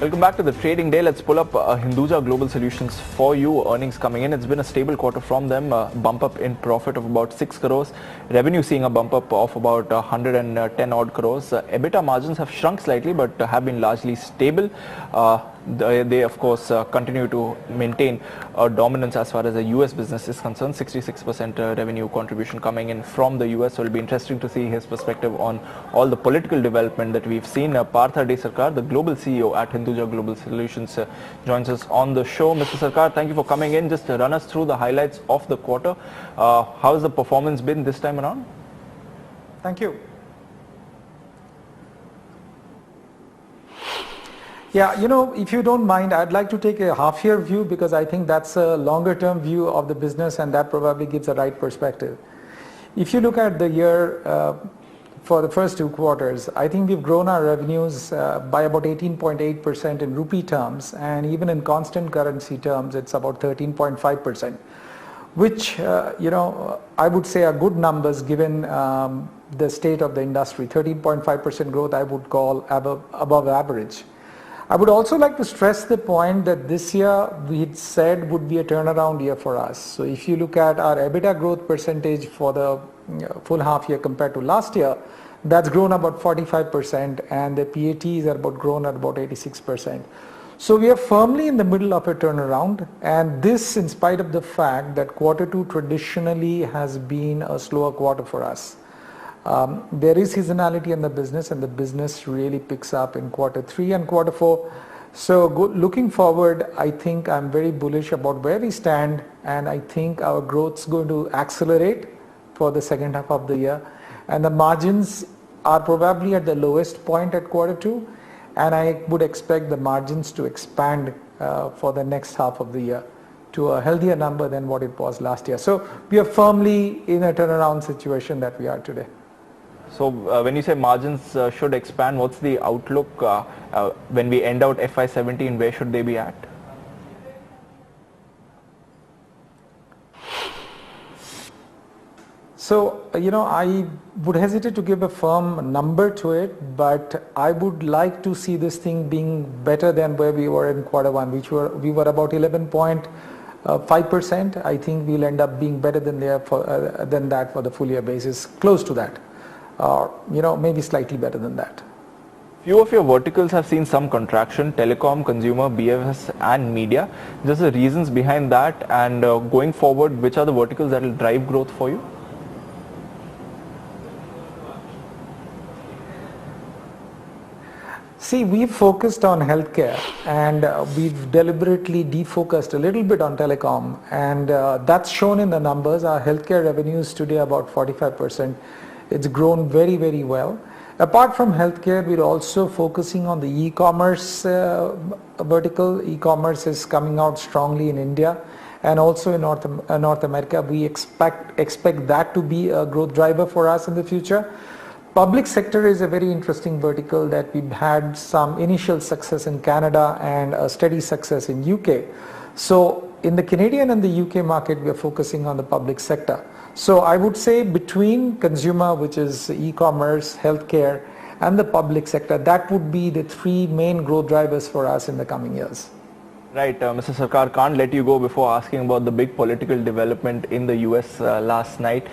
Welcome back to the trading day. Let's pull up Hinduja Global Solutions for you. Earnings coming in. It's been a stable quarter from them. Bump up in profit of about 6 crores. Revenue seeing a bump up of about 110 odd crores. EBITDA margins have shrunk slightly but have been largely stable. They of course continue to maintain a dominance as far as the US business is concerned. 66% revenue contribution coming in from the US. So it'll be interesting to see his perspective on all the political development that we've seen. Partha DeSarkar, the global CEO at Hinduja Global Solutions, joins us on the show. Mr. Sarkar, thank you for coming in. Just run us through the highlights of the quarter. How has the performance been this time around? Thank you. Yeah, if you don't mind, I'd like to take a half-year view because I think that's a longer-term view of the business and that probably gives a right perspective. If you look at the year for the first 2 quarters, I think we've grown our revenues by about 18.8% in rupee terms, and even in constant currency terms, it's about 13.5%, which, I would say are good numbers given the state of the industry. 13.5% growth I would call above average. I would also like to stress the point that this year we had said would be a turnaround year for us. So if you look at our EBITDA growth percentage for the full half year compared to last year, that's grown about 45% and the PATs are grown at about 86%. So we are firmly in the middle of a turnaround, and this in spite of the fact that Q2 traditionally has been a slower quarter for us. There is seasonality in the business and the business really picks up in Q3 and Q4. So looking forward, I think I'm very bullish about where we stand, and I think our growth is going to accelerate for the second half of the year, and the margins are probably at the lowest point at Q2, and I would expect the margins to expand for the next half of the year to a healthier number than what it was last year. So we are firmly in a turnaround situation that we are today. So when you say margins should expand, what's the outlook when we end out FY17? Where should they be at? So, I would hesitate to give a firm number to it, but I would like to see this thing being better than where we were in Q1, we were about 11.5%. I think we'll end up being better than that for the full year basis, close to that. Maybe slightly better than that. Few of your verticals have seen some contraction: telecom, consumer, BFS and media. Just the reasons behind that, and going forward, which are the verticals that will drive growth for you? See, we've focused on healthcare and we've deliberately defocused a little bit on telecom, and that's shown in the numbers. Our healthcare revenues today about 45%. It's grown very, very well. Apart from healthcare, we're also focusing on the e-commerce vertical. E-commerce is coming out strongly in India and also in North America. We expect that to be a growth driver for us in the future. Public sector is a very interesting vertical that we've had some initial success in Canada and a steady success in UK. So in the Canadian and the UK market, we are focusing on the public sector. So I would say between consumer, which is e-commerce, healthcare, and the public sector, that would be the 3 main growth drivers for us in the coming years. Right, Mr. Sarkar, can't let you go before asking about the big political development in the US last night.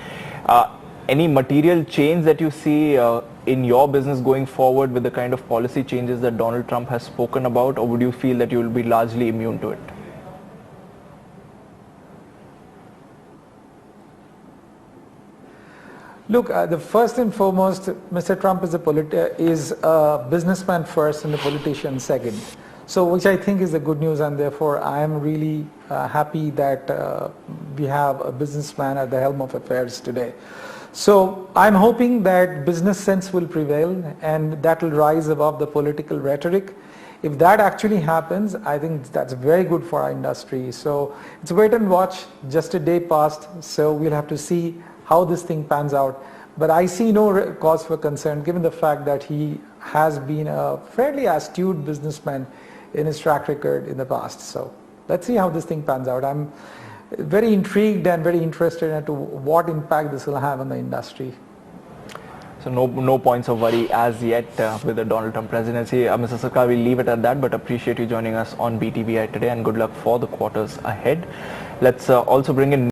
Any material change that you see in your business going forward with the kind of policy changes that Donald Trump has spoken about, or would you feel that you will be largely immune to it? Look, the first and foremost, Mr. Trump is a businessman first and a politician second. So, which I think is the good news, and therefore I am really happy that we have a businessman at the helm of affairs today. So, I'm hoping that business sense will prevail and that will rise above the political rhetoric. If that actually happens, I think that's very good for our industry. So, it's wait and watch. Just a day passed, so we'll have to see how this thing pans out. But I see no cause for concern given the fact that he has been a fairly astute businessman in his track record in the past. So let's see how this thing pans out. I'm very intrigued and very interested into what impact this will have on the industry. So no points of worry as yet with the Donald Trump presidency. Mr. Sarkar, we'll leave it at that, but appreciate you joining us on BTVi today, and good luck for the quarters ahead. Let's also bring in